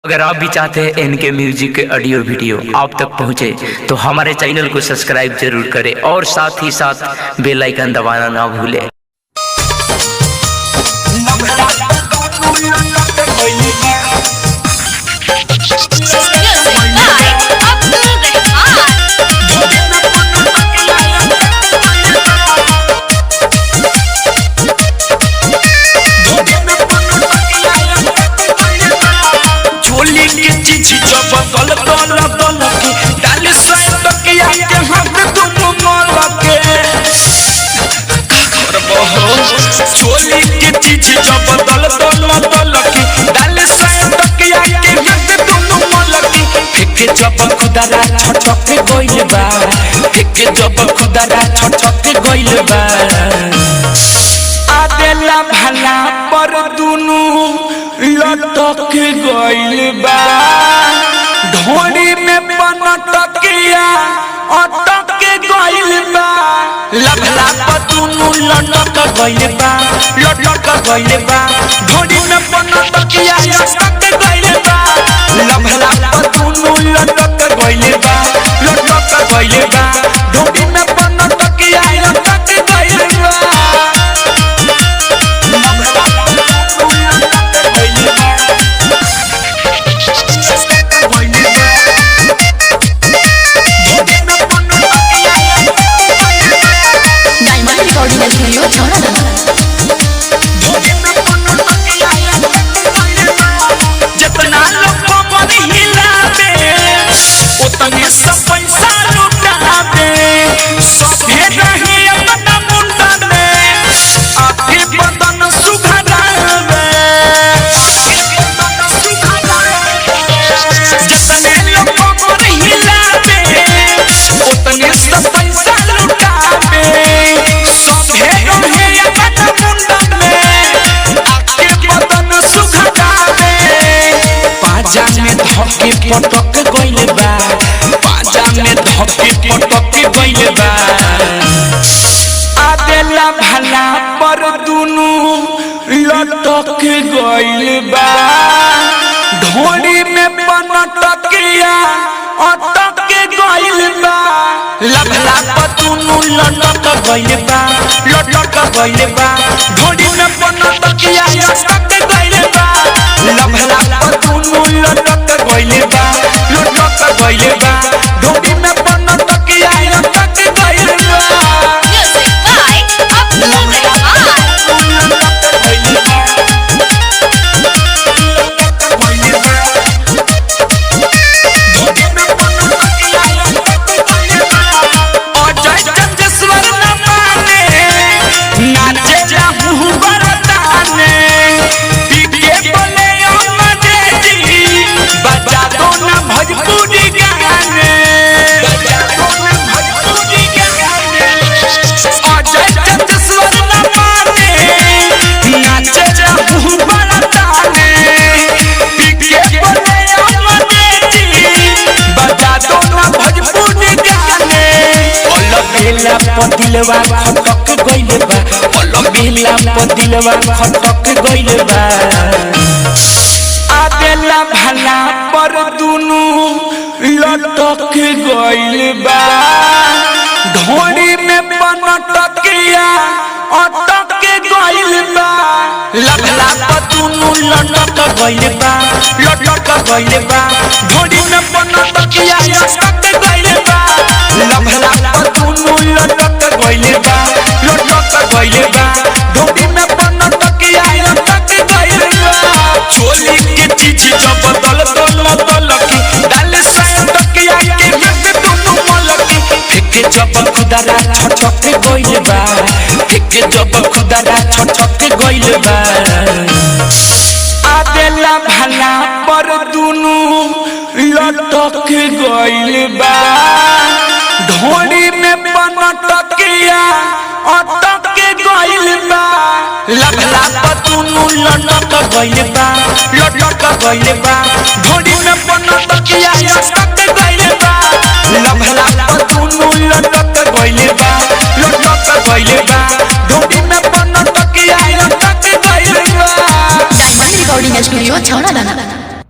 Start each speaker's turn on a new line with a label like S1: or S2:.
S1: अगर आप भी चाहते हैं इनके म्यूजिक के ऑडियो वीडियो आप तक पहुंचे तो हमारे चैनल को सब्सक्राइब जरूर करें और साथ ही साथ बेल आइकन दबाना ना भूलें।
S2: चोली के चीज जब दल दल की डाल साए तकिया के हाथ दोनों मलकी फेंके जब खुदरा छटक गइल बा फेंके जब खुदरा छटक गइल बा आदेला भला पर दोनों लटक गइल बा ढोड़ी में पनटकिया अटक गइल बा लभला पतुनु लटक गइल बा ढोड़ी में पनटकिया अटक गइल बा लभला पतुनु लटक गइल बा ढोड़ी में पनटकिया अटक गइल बा जितना लोग बड़ी हिलावे उतने सब पैसा लुटावे सभे रही अपना मुंडा में आके बदन सुघरावे जितने लोग बड़ी हिलावे उतने सब पैसा लुटावे सभे रही अपना मुंडा में आके बदन सुघरावे पाजा में धके पटक गइल बा पाजा में धके पटक गइल बा आदेला भला पर दुनु लटक गइल बा ढोड़ी में पनटकिया अटक गइल बा लभला पतुनु लटक गइल बा ढोड़ी में पनटकिया अटक गइल बा लभला पतुनु लटक गइल बा ढोड़ी में पनटकिया अटक गइल बा पदिलवा खटक गइल बा अलबेला पदिलवा खटक गइल बा आदेला भला पर दुनु लटक गइल बा ढोड़ी में पनटकिया अटक गइल बा लभला पतुनु लटक गइल बा ढोड़ी में पनटकिया अटक गइल बा लभला पतुनु लटक गइल बा ढोड़ी में पनटकिया अटक गइल बा चोली के चीज जब दल की डाल साए तकिया के हाथ दोनों मलकी फेंके जब खुदरा छटक गइल बा गइल बा आदेला भला पर दुनु लटक गइल बा ढोड़ी में पनटकिया अटक गइल बा लभला पतुनु लटक गइल बा ढोड़ी में पनटकिया अटक गइल बा लभला पतुनु लटक गइल बा ढोड़ी में पनटकिया अटक गइल बा।
S3: डायमंड रिकॉर्डिंग स्टूडियो छौड़ा दाना।